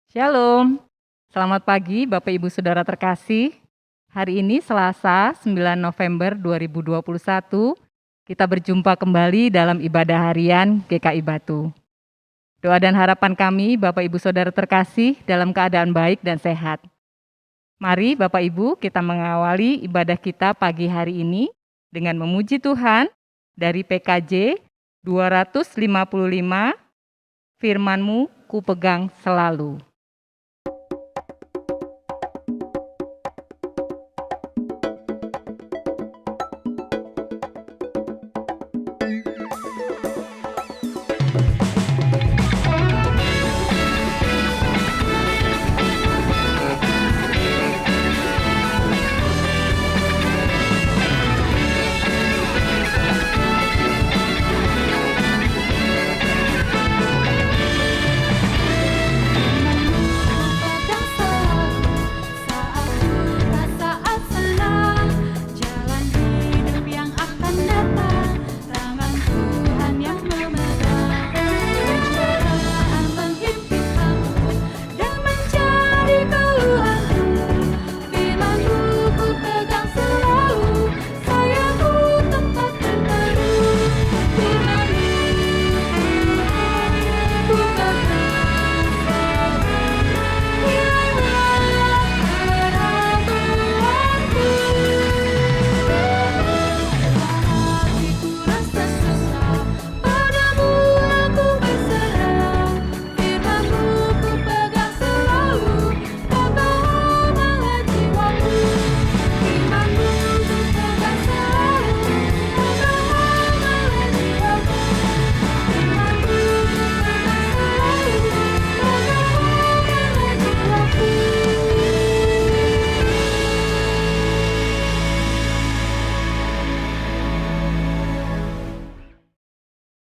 Shalom, selamat pagi Bapak Ibu Saudara terkasih. Hari ini Selasa 9 November 2021, kita berjumpa kembali dalam ibadah harian GKI Batu. Doa dan harapan kami Bapak Ibu Saudara terkasih dalam keadaan baik dan sehat. Mari Bapak Ibu kita mengawali ibadah kita pagi hari ini dengan memuji Tuhan dari PKJ 255, Firman-Mu ku pegang selalu.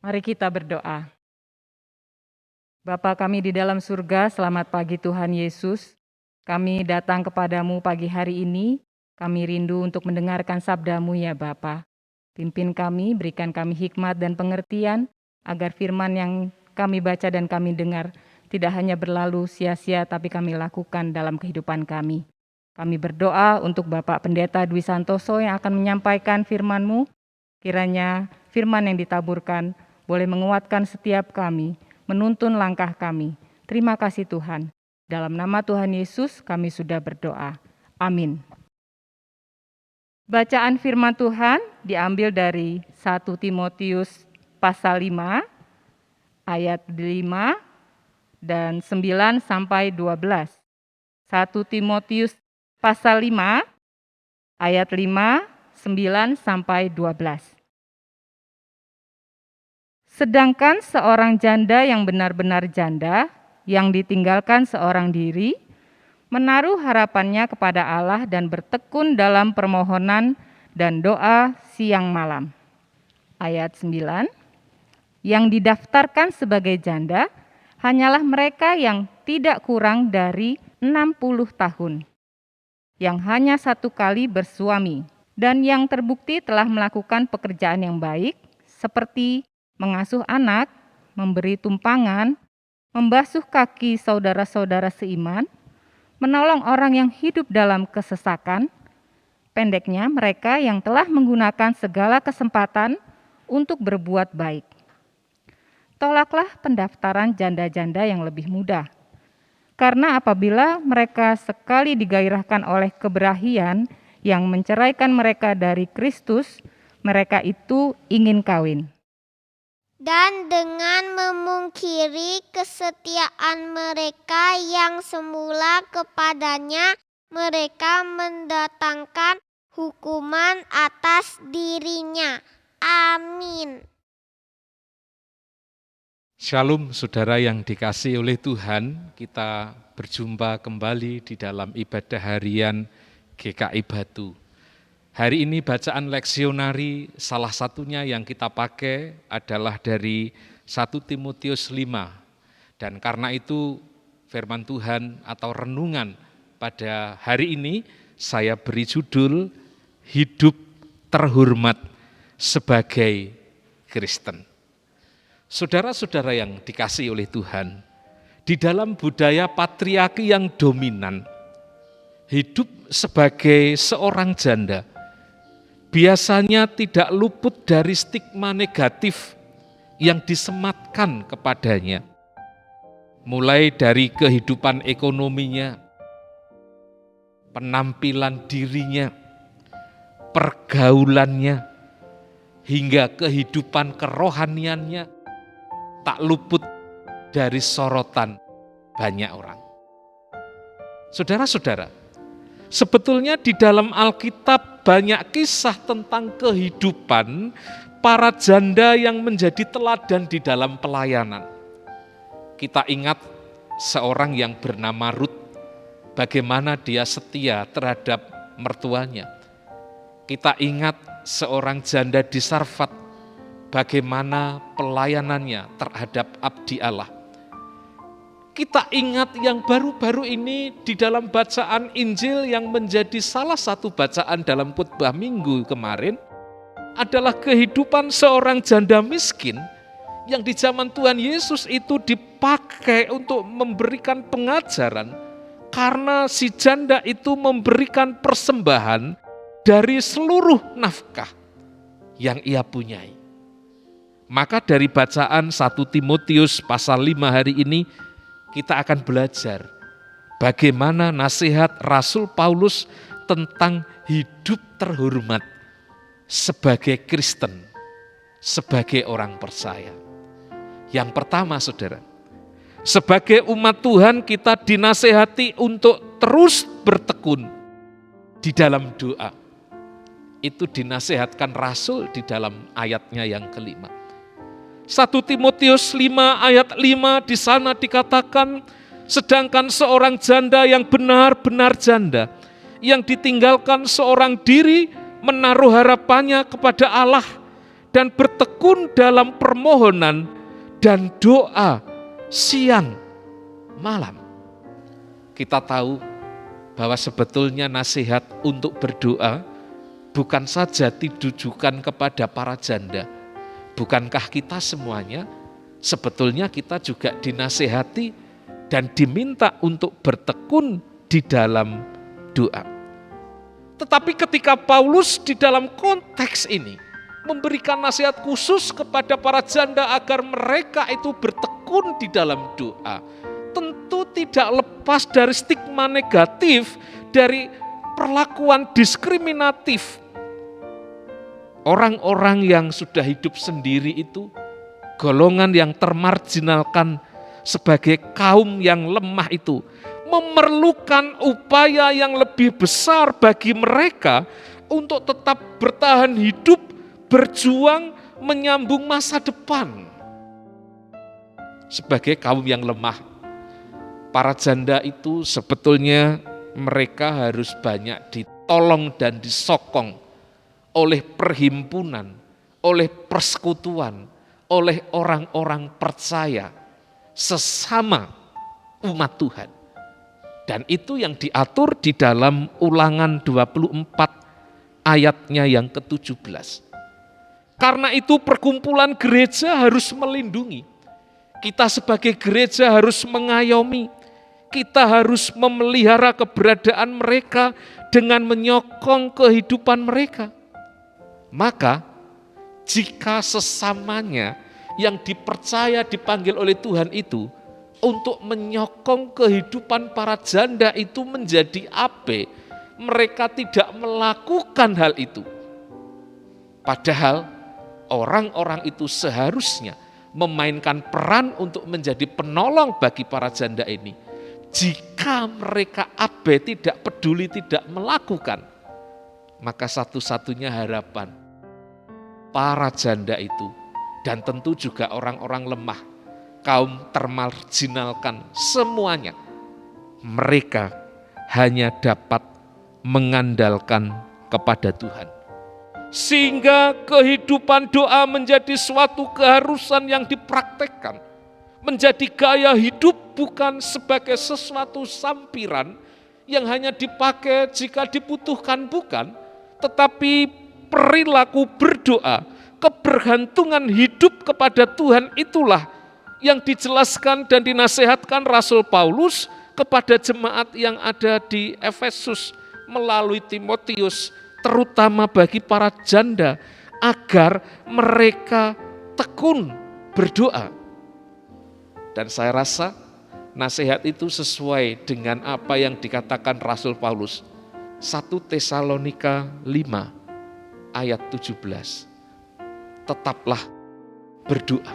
Mari kita berdoa. Bapa kami di dalam surga, selamat pagi Tuhan Yesus. Kami datang kepadamu pagi hari ini, kami rindu untuk mendengarkan sabda-Mu ya Bapa. Pimpin kami, berikan kami hikmat dan pengertian, agar firman yang kami baca dan kami dengar tidak hanya berlalu sia-sia, tapi kami lakukan dalam kehidupan kami. Kami berdoa untuk Bapak Pendeta Dwi Santoso yang akan menyampaikan firman-Mu, kiranya firman yang ditaburkan boleh menguatkan setiap kami, menuntun langkah kami. Terima kasih Tuhan. Dalam nama Tuhan Yesus kami sudah berdoa. Amin. Bacaan firman Tuhan diambil dari 1 Timotius pasal 5, ayat 5 dan 9 sampai 12. 1 Timotius pasal 5, ayat 5, 9 sampai 12. Sedangkan seorang janda yang benar-benar janda, yang ditinggalkan seorang diri, menaruh harapannya kepada Allah dan bertekun dalam permohonan dan doa siang malam. Ayat 9, yang didaftarkan sebagai janda hanyalah mereka yang tidak kurang dari 60 tahun, yang hanya satu kali bersuami, dan yang terbukti telah melakukan pekerjaan yang baik, seperti mengasuh anak, memberi tumpangan, membasuh kaki saudara-saudara seiman, menolong orang yang hidup dalam kesesakan, pendeknya mereka yang telah menggunakan segala kesempatan untuk berbuat baik. Tolaklah pendaftaran janda-janda yang lebih muda, karena apabila mereka sekali digairahkan oleh keberahian yang menceraikan mereka dari Kristus, mereka itu ingin kawin. Dan dengan memungkiri kesetiaan mereka yang semula kepadanya, mereka mendatangkan hukuman atas dirinya. Amin. Shalom saudara yang dikasihi oleh Tuhan, kita berjumpa kembali di dalam ibadah harian GKI Batu. Hari ini bacaan leksionari salah satunya yang kita pakai adalah dari 1 Timotius 5. Dan karena itu firman Tuhan atau renungan pada hari ini saya beri judul Hidup Terhormat sebagai Kristen. Saudara-saudara yang dikasihi oleh Tuhan, Di dalam budaya patriarki yang dominan, hidup sebagai seorang janda biasanya tidak luput dari stigma negatif yang disematkan kepadanya. Mulai dari kehidupan ekonominya, penampilan dirinya, pergaulannya, hingga kehidupan kerohaniannya tak luput dari sorotan banyak orang. Saudara-saudara, sebetulnya di dalam Alkitab banyak kisah tentang kehidupan para janda yang menjadi teladan di dalam pelayanan. Kita ingat seorang yang bernama Rut, bagaimana dia setia terhadap mertuanya. Kita ingat seorang janda di Sarfat, bagaimana pelayanannya terhadap abdi Allah. Kita ingat yang baru-baru ini di dalam bacaan Injil yang menjadi salah satu bacaan dalam khotbah minggu kemarin adalah kehidupan seorang janda miskin yang di zaman Tuhan Yesus itu dipakai untuk memberikan pengajaran karena si janda itu memberikan persembahan dari seluruh nafkah yang ia punyai. Maka dari bacaan 1 Timotius pasal 5 hari ini kita akan belajar bagaimana nasihat Rasul Paulus tentang hidup terhormat sebagai Kristen, sebagai orang percaya. Yang pertama, saudara, sebagai umat Tuhan kita dinasihati untuk terus bertekun di dalam doa. Itu dinasihatkan Rasul di dalam ayatnya yang kelima. 1 Timotius 5 ayat 5 di sana dikatakan, sedangkan seorang janda yang benar-benar janda, yang ditinggalkan seorang diri, menaruh harapannya kepada Allah dan bertekun dalam permohonan dan doa siang malam. Kita tahu bahwa sebetulnya nasihat untuk berdoa bukan saja ditujukan kepada para janda. Bukankah kita semuanya sebetulnya kita juga dinasihati dan diminta untuk bertekun di dalam doa. Tetapi ketika Paulus di dalam konteks ini memberikan nasihat khusus kepada para janda agar mereka itu bertekun di dalam doa, tentu tidak lepas dari stigma negatif, dari perlakuan diskriminatif. Orang-orang yang sudah hidup sendiri itu, golongan yang termarginalkan sebagai kaum yang lemah itu, memerlukan upaya yang lebih besar bagi mereka untuk tetap bertahan hidup, berjuang, menyambung masa depan. Sebagai kaum yang lemah, para janda itu sebetulnya mereka harus banyak ditolong dan disokong oleh perhimpunan, oleh persekutuan, oleh orang-orang percaya sesama umat Tuhan. Dan itu yang diatur di dalam Ulangan 24 ayatnya yang ke-17. Karena itu perkumpulan gereja harus melindungi. Kita sebagai gereja harus mengayomi. Kita harus memelihara keberadaan mereka dengan menyokong kehidupan mereka. Maka jika sesamanya yang dipercaya dipanggil oleh Tuhan itu untuk menyokong kehidupan para janda itu menjadi ape, mereka tidak melakukan hal itu. Padahal orang-orang itu seharusnya memainkan peran untuk menjadi penolong bagi para janda ini. Jika mereka abe, tidak peduli, tidak melakukan, maka satu-satunya harapan para janda itu, dan tentu juga orang-orang lemah, kaum termarginalkan, semuanya, mereka hanya dapat mengandalkan kepada Tuhan. Sehingga kehidupan doa menjadi suatu keharusan yang dipraktekkan, menjadi gaya hidup bukan sebagai sesuatu sampiran yang hanya dipakai jika dibutuhkan, bukan, tetapi perilaku berdoa, kebergantungan hidup kepada Tuhan itulah yang dijelaskan dan dinasehatkan Rasul Paulus kepada jemaat yang ada di Efesus melalui Timotius, terutama bagi para janda, agar mereka tekun berdoa. Dan saya rasa nasihat itu sesuai dengan apa yang dikatakan Rasul Paulus. 1 Tesalonika 5 ayat 17. Tetaplah berdoa.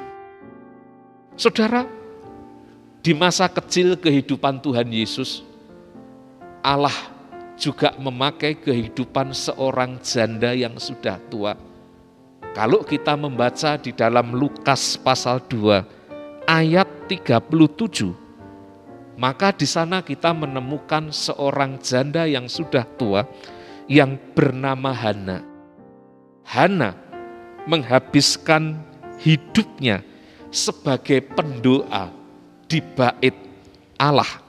Saudara, di masa kecil kehidupan Tuhan Yesus, Allah juga memakai kehidupan seorang janda yang sudah tua. Kalau kita membaca di dalam Lukas pasal 2 ayat 37, maka di sana kita menemukan seorang janda yang sudah tua yang bernama Hana. Hana menghabiskan hidupnya sebagai pendoa di bait Allah.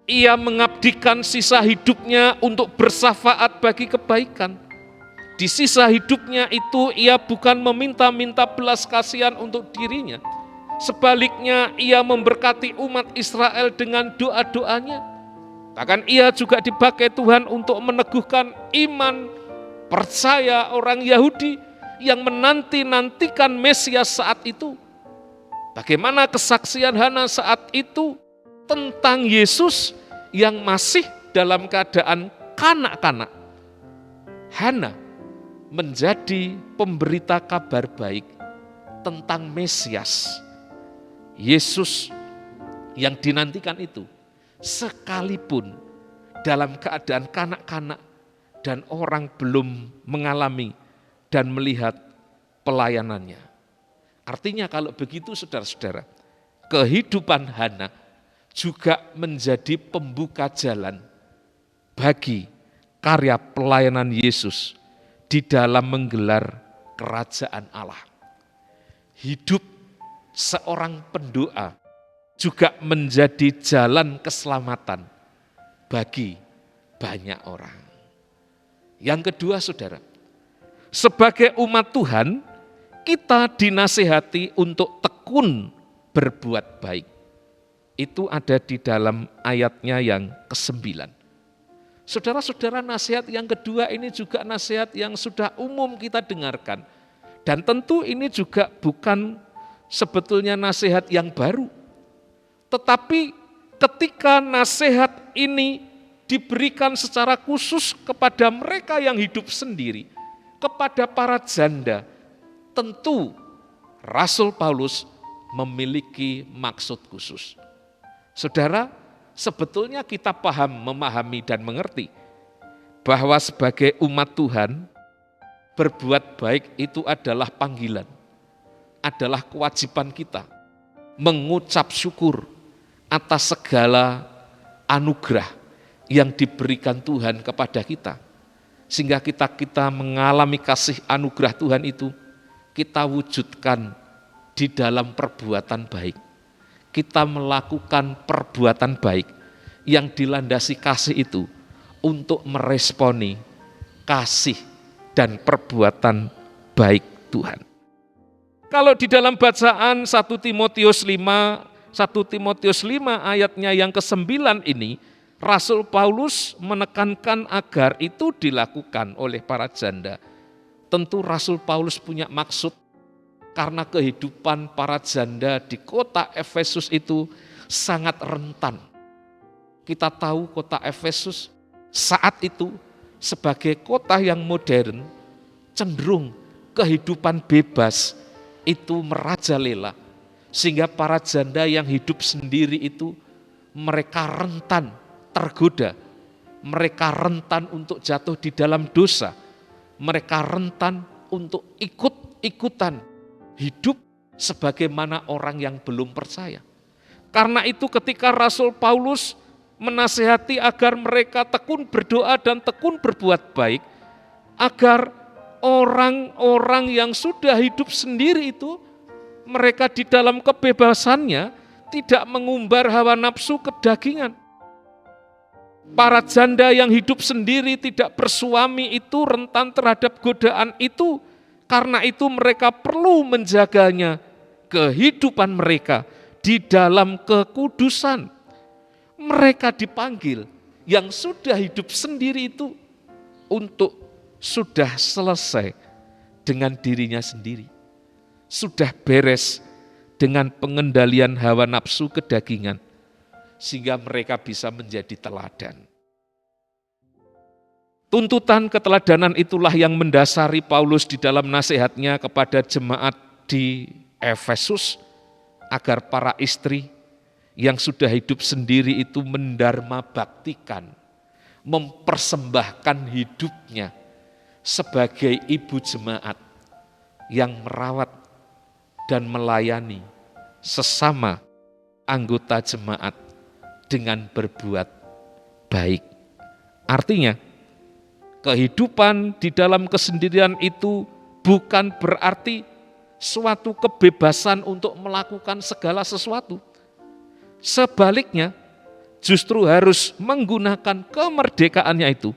Ia mengabdikan sisa hidupnya untuk bersyafaat bagi kebaikan. Di sisa hidupnya itu ia bukan meminta-minta belas kasihan untuk dirinya. Sebaliknya ia memberkati umat Israel dengan doa-doanya. Bahkan ia juga dipakai Tuhan untuk meneguhkan iman percaya orang Yahudi yang menanti-nantikan Mesias saat itu. Bagaimana kesaksian Hana saat itu tentang Yesus yang masih dalam keadaan kanak-kanak. Hana menjadi pemberita kabar baik tentang Mesias, Yesus yang dinantikan itu, sekalipun dalam keadaan kanak-kanak dan orang belum mengalami dan melihat pelayanannya. Artinya kalau begitu saudara-saudara, kehidupan Hana juga menjadi pembuka jalan bagi karya pelayanan Yesus di dalam menggelar kerajaan Allah. Hidup seorang pendoa juga menjadi jalan keselamatan bagi banyak orang. Yang kedua saudara, sebagai umat Tuhan, kita dinasihati untuk tekun berbuat baik. Itu ada di dalam ayatnya yang ke-9. Saudara-saudara, nasihat yang kedua ini juga nasihat yang sudah umum kita dengarkan. Dan tentu ini juga bukan sebetulnya nasihat yang baru. Tetapi ketika nasihat ini diberikan secara khusus kepada mereka yang hidup sendiri, kepada para janda, tentu Rasul Paulus memiliki maksud khusus. Saudara, sebetulnya kita memahami dan mengerti bahwa sebagai umat Tuhan, berbuat baik itu adalah panggilan, adalah kewajiban kita mengucap syukur atas segala anugerah yang diberikan Tuhan kepada kita. Sehingga kita mengalami kasih anugerah Tuhan itu, kita wujudkan di dalam perbuatan baik. Kita melakukan perbuatan baik yang dilandasi kasih itu untuk meresponi kasih dan perbuatan baik Tuhan. Kalau di dalam bacaan 1 Timotius 5 ayatnya yang ke-9 ini, Rasul Paulus menekankan agar itu dilakukan oleh para janda. Tentu Rasul Paulus punya maksud karena kehidupan para janda di kota Efesus itu sangat rentan. Kita tahu kota Efesus saat itu sebagai kota yang modern, cenderung kehidupan bebas itu merajalela. Sehingga para janda yang hidup sendiri itu mereka rentan tergoda, mereka rentan untuk jatuh di dalam dosa, mereka rentan untuk ikut-ikutan hidup sebagaimana orang yang belum percaya. Karena itu ketika Rasul Paulus menasihati agar mereka tekun berdoa dan tekun berbuat baik, agar orang-orang yang sudah hidup sendiri itu, mereka di dalam kebebasannya tidak mengumbar hawa nafsu kedagingan. Para janda yang hidup sendiri tidak bersuami itu rentan terhadap godaan itu. Karena itu mereka perlu menjaganya kehidupan mereka di dalam kekudusan. Mereka dipanggil yang sudah hidup sendiri itu untuk sudah selesai dengan dirinya sendiri. Sudah beres dengan pengendalian hawa nafsu kedagingan, sehingga mereka bisa menjadi teladan. Tuntutan keteladanan itulah yang mendasari Paulus di dalam nasihatnya kepada jemaat di Efesus, agar para istri yang sudah hidup sendiri itu mendarma baktikan, mempersembahkan hidupnya sebagai ibu jemaat yang merawat dan melayani sesama anggota jemaat dengan berbuat baik. Artinya, kehidupan di dalam kesendirian itu bukan berarti suatu kebebasan untuk melakukan segala sesuatu. Sebaliknya, justru harus menggunakan kemerdekaannya itu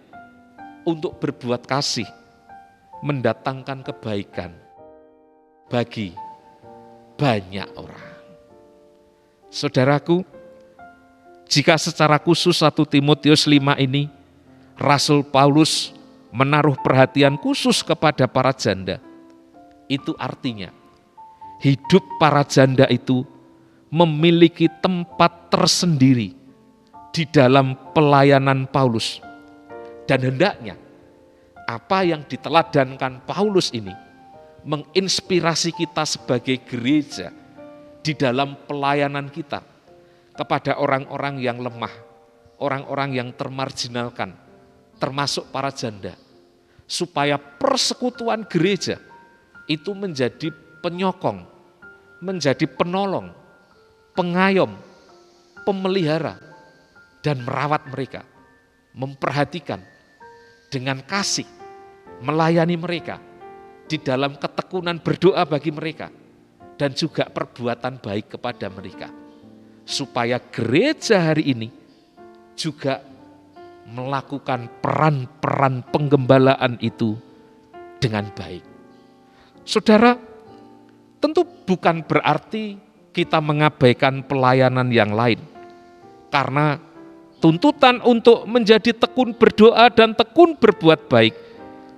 untuk berbuat kasih, mendatangkan kebaikan bagi banyak orang. Saudaraku, jika secara khusus 1 Timotius 5 ini, Rasul Paulus menaruh perhatian khusus kepada para janda, itu artinya hidup para janda itu memiliki tempat tersendiri di dalam pelayanan Paulus. Dan hendaknya apa yang diteladankan Paulus ini menginspirasi kita sebagai gereja di dalam pelayanan kita kepada orang-orang yang lemah, orang-orang yang termarginalkan, termasuk para janda, supaya persekutuan gereja itu menjadi penyokong, menjadi penolong, pengayom, pemelihara, dan merawat mereka, memperhatikan dengan kasih, melayani mereka di dalam ketekunan berdoa bagi mereka, dan juga perbuatan baik kepada mereka, supaya gereja hari ini juga melakukan peran-peran penggembalaan itu dengan baik. Saudara, tentu bukan berarti kita mengabaikan pelayanan yang lain, karena tuntutan untuk menjadi tekun berdoa dan tekun berbuat baik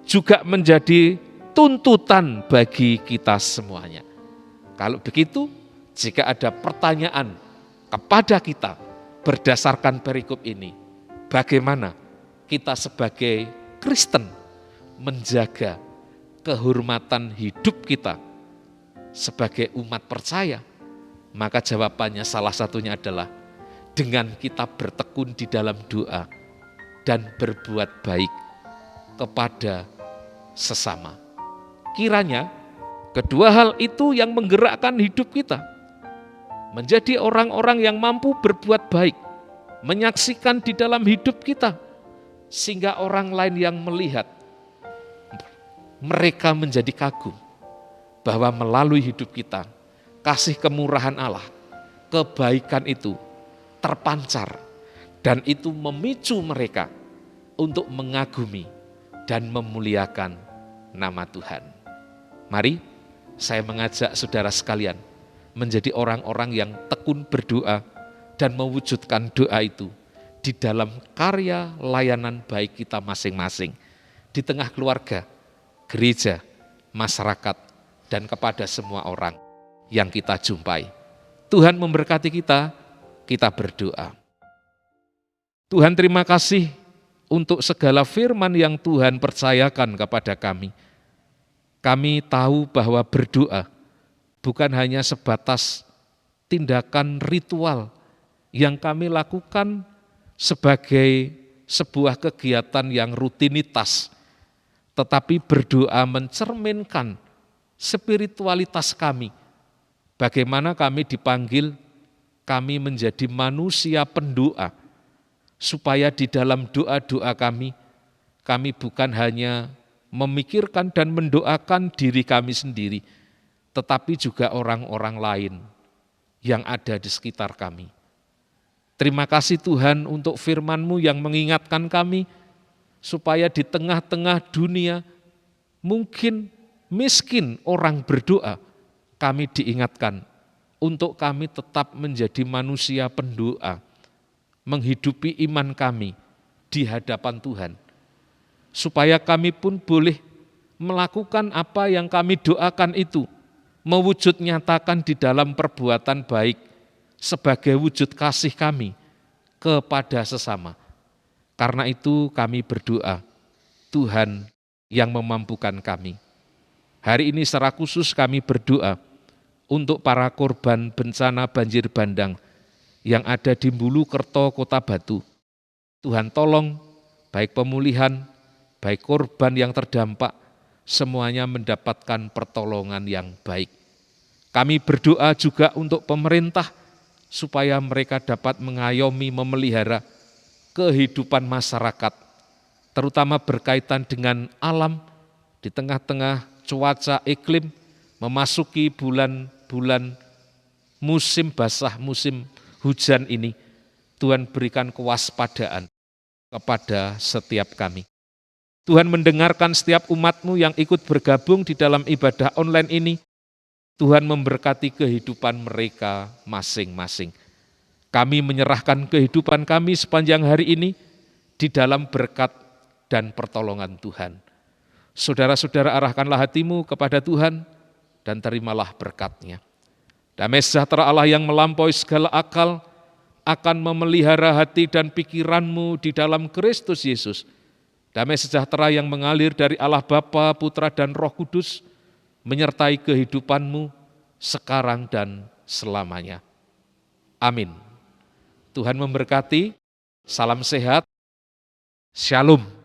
juga menjadi tuntutan bagi kita semuanya. Kalau begitu, jika ada pertanyaan kepada kita berdasarkan perikop ini, bagaimana kita sebagai Kristen menjaga kehormatan hidup kita sebagai umat percaya? Maka jawabannya salah satunya adalah dengan kita bertekun di dalam doa dan berbuat baik kepada sesama. Kiranya kedua hal itu yang menggerakkan hidup kita, menjadi orang-orang yang mampu berbuat baik, menyaksikan di dalam hidup kita, sehingga orang lain yang melihat, mereka menjadi kagum bahwa melalui hidup kita, kasih kemurahan Allah, kebaikan itu terpancar, dan itu memicu mereka untuk mengagumi dan memuliakan nama Tuhan. Mari saya mengajak saudara sekalian menjadi orang-orang yang tekun berdoa dan mewujudkan doa itu di dalam karya layanan baik kita masing-masing, di tengah keluarga, gereja, masyarakat, dan kepada semua orang yang kita jumpai. Tuhan memberkati kita, kita berdoa. Tuhan, terima kasih untuk segala firman yang Tuhan percayakan kepada kami. Kami tahu bahwa berdoa bukan hanya sebatas tindakan ritual yang kami lakukan sebagai sebuah kegiatan yang rutinitas, tetapi berdoa mencerminkan spiritualitas kami. Bagaimana kami dipanggil, kami menjadi manusia pendoa, supaya di dalam doa-doa kami bukan hanya memikirkan dan mendoakan diri kami sendiri, tetapi juga orang-orang lain yang ada di sekitar kami. Terima kasih Tuhan untuk firman-Mu yang mengingatkan kami, supaya di tengah-tengah dunia mungkin miskin orang berdoa, kami diingatkan untuk kami tetap menjadi manusia pendoa, menghidupi iman kami di hadapan Tuhan, supaya kami pun boleh melakukan apa yang kami doakan itu, mewujud nyatakan di dalam perbuatan baik sebagai wujud kasih kami kepada sesama. Karena itu kami berdoa, Tuhan yang memampukan kami. Hari ini secara khusus kami berdoa untuk para korban bencana banjir bandang yang ada di Bulukerto, Kota Batu. Tuhan tolong, baik pemulihan, baik korban yang terdampak, semuanya mendapatkan pertolongan yang baik. Kami berdoa juga untuk pemerintah, supaya mereka dapat mengayomi, memelihara kehidupan masyarakat, terutama berkaitan dengan alam di tengah-tengah cuaca iklim, memasuki bulan-bulan musim basah, musim hujan ini. Tuhan berikan kewaspadaan kepada setiap kami. Tuhan mendengarkan setiap umat-Mu yang ikut bergabung di dalam ibadah online ini. Tuhan memberkati kehidupan mereka masing-masing. Kami menyerahkan kehidupan kami sepanjang hari ini di dalam berkat dan pertolongan Tuhan. Saudara-saudara, arahkanlah hatimu kepada Tuhan dan terimalah berkat-Nya. Damai sejahtera Allah yang melampaui segala akal akan memelihara hati dan pikiranmu di dalam Kristus Yesus. Damai sejahtera yang mengalir dari Allah Bapa, Putra, dan Roh Kudus menyertai kehidupanmu sekarang dan selamanya. Amin. Tuhan memberkati, salam sehat, shalom.